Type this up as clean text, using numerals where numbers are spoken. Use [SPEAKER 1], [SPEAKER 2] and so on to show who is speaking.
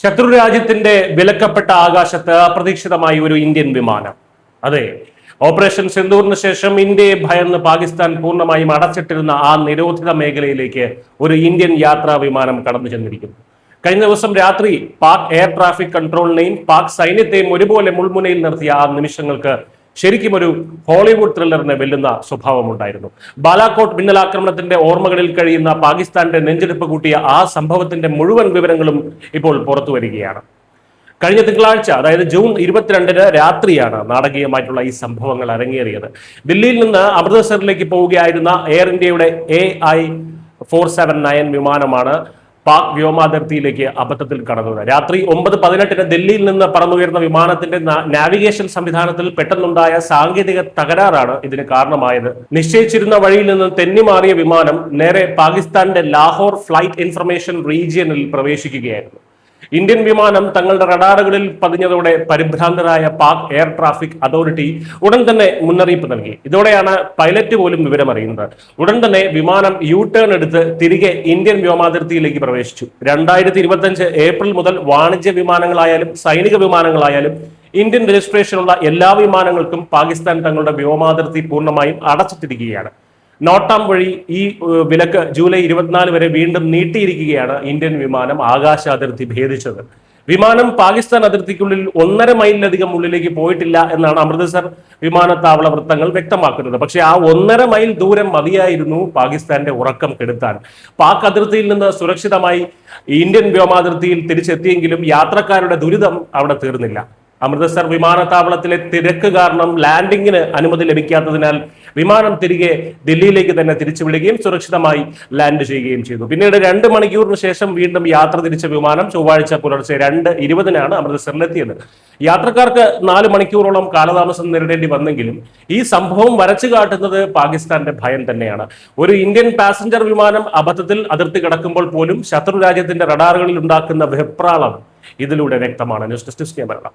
[SPEAKER 1] ശത്രു രാജ്യത്തിന്റെ വിലക്കപ്പെട്ട ആകാശത്ത് അപ്രതീക്ഷിതമായി ഒരു ഇന്ത്യൻ വിമാനം. അതെ, ഓപ്പറേഷൻ സിന്ദൂറിന് ശേഷം ഇന്ത്യയെ ഭയന്ന് പാകിസ്ഥാൻ പൂർണ്ണമായും അടച്ചിട്ടിരുന്ന ആ നിരോധിത മേഖലയിലേക്ക് ഒരു ഇന്ത്യൻ യാത്രാ വിമാനം കടന്നു ചെന്നിരിക്കുന്നു. കഴിഞ്ഞ ദിവസം രാത്രി പാക് എയർ ട്രാഫിക് കൺട്രോളിനെയും പാക് സൈന്യത്തെയും ഒരുപോലെ മുൾമുനയിൽ നിർത്തിയ ആ നിമിഷങ്ങൾക്ക് ശരിക്കും ഒരു ഹോളിവുഡ് ത്രില്ലറിനെ വെല്ലുന്ന സ്വഭാവമുണ്ടായിരുന്നു. ബാലാകോട്ട് മിന്നലാക്രമണത്തിന്റെ ഓർമ്മകളിൽ കഴിയുന്ന പാകിസ്ഥാന്റെ നെഞ്ചെടുപ്പ് കൂട്ടിയ ആ സംഭവത്തിന്റെ മുഴുവൻ വിവരങ്ങളും ഇപ്പോൾ പുറത്തു വരികയാണ്. കഴിഞ്ഞ തിങ്കളാഴ്ച, അതായത് ജൂൺ 22-ന് രാത്രിയാണ് നാടകീയമായിട്ടുള്ള ഈ സംഭവങ്ങൾ അരങ്ങേറിയത്. ദില്ലിയിൽ നിന്ന് അമൃത്സറിലേക്ക് പോവുകയായിരുന്ന എയർ ഇന്ത്യയുടെ AI-479 വിമാനമാണ് പാക് വ്യോമാതിർത്തിയിലേക്ക് അബദ്ധത്തിൽ കടന്നത്. രാത്രി 9:18-ന് ദില്ലിയിൽ നിന്ന് പറന്നുയർന്ന വിമാനത്തിന്റെ നാവിഗേഷൻ സംവിധാനത്തിൽ പെട്ടെന്നുണ്ടായ സാങ്കേതിക തകരാറാണ് ഇതിന് കാരണമായത്. നിശ്ചയിച്ചിരുന്ന വഴിയിൽ നിന്ന് തെന്നിമാറിയ വിമാനം നേരെ പാകിസ്ഥാന്റെ ലാഹോർ ഫ്ലൈറ്റ് ഇൻഫർമേഷൻ റീജിയനിൽ പ്രവേശിക്കുകയായിരുന്നു. ഇന്ത്യൻ വിമാനം തങ്ങളുടെ റഡാറുകളിൽ പതിഞ്ഞതോടെ പരിഭ്രാന്തരായ പാക് എയർ ട്രാഫിക് അതോറിറ്റി ഉടൻ തന്നെ മുന്നറിയിപ്പ് നൽകി. ഇതോടെയാണ് പൈലറ്റ് പോലും വിവരമറിയുന്നത്. ഉടൻ തന്നെ വിമാനം ടേൺ എടുത്ത് തിരികെ ഇന്ത്യൻ വ്യോമാതിർത്തിയിലേക്ക് പ്രവേശിച്ചു. 2025 ഏപ്രിൽ മുതൽ വാണിജ്യ വിമാനങ്ങളായാലും സൈനിക വിമാനങ്ങളായാലും ഇന്ത്യൻ രജിസ്ട്രേഷനുള്ള എല്ലാ വിമാനങ്ങൾക്കും പാകിസ്ഥാൻ തങ്ങളുടെ വ്യോമാതിർത്തി പൂർണ്ണമായും അടച്ചിട്ടിരിക്കുകയാണ്. നോട്ടാം വഴി ഈ വിലക്ക് ജൂലൈ 24 വരെ വീണ്ടും നീട്ടിയിരിക്കുകയാണ്. ഇന്ത്യൻ വിമാനം ആകാശ അതിർത്തി ഭേദിച്ചത്. വിമാനം പാകിസ്ഥാൻ അതിർത്തിക്കുള്ളിൽ 1.5 മൈലിലധികം ഉള്ളിലേക്ക് പോയിട്ടില്ല എന്നാണ് അമൃത്സർ വിമാനത്താവള വൃത്തങ്ങൾ വ്യക്തമാക്കുന്നത്. പക്ഷേ ആ 1.5 മൈൽ ദൂരം മതിയായിരുന്നു പാകിസ്ഥാന്റെ ഉറക്കം കെടുത്താൻ. പാക് അതിർത്തിയിൽ നിന്ന് സുരക്ഷിതമായി ഇന്ത്യൻ വ്യോമാതിർത്തിയിൽ തിരിച്ചെത്തിയെങ്കിലും യാത്രക്കാരുടെ ദുരിതം അവിടെ തീർന്നില്ല. അമൃത്സർ വിമാനത്താവളത്തിലെ തിരക്ക് കാരണം ലാൻഡിങ്ങിന് അനുമതി ലഭിക്കാത്തതിനാൽ വിമാനം തിരികെ ദില്ലിയിലേക്ക് തന്നെ തിരിച്ചുവിടുകയും സുരക്ഷിതമായി ലാൻഡ് ചെയ്യുകയും ചെയ്തു. പിന്നീട് 2 മണിക്കൂറിന് ശേഷം വീണ്ടും യാത്ര തിരിച്ച വിമാനം ചൊവ്വാഴ്ച പുലർച്ചെ 2:20-നാണ് അമൃത്സറിലെത്തിയത്. യാത്രക്കാർക്ക് 4 മണിക്കൂറോളം കാലതാമസം നേരിടേണ്ടി വന്നെങ്കിലും ഈ സംഭവം വരച്ചു കാട്ടുന്നത് പാകിസ്ഥാന്റെ ഭയം തന്നെയാണ്. ഒരു ഇന്ത്യൻ പാസഞ്ചർ വിമാനം അബദ്ധത്തിൽ അതിർത്തി കടക്കുമ്പോൾ പോലും ശത്രു രാജ്യത്തിന്റെ റഡാറുകളിൽ ഉണ്ടാക്കുന്ന വെപ്രാളം ഇതിലൂടെ വ്യക്തമാണ്. News desk Kerala.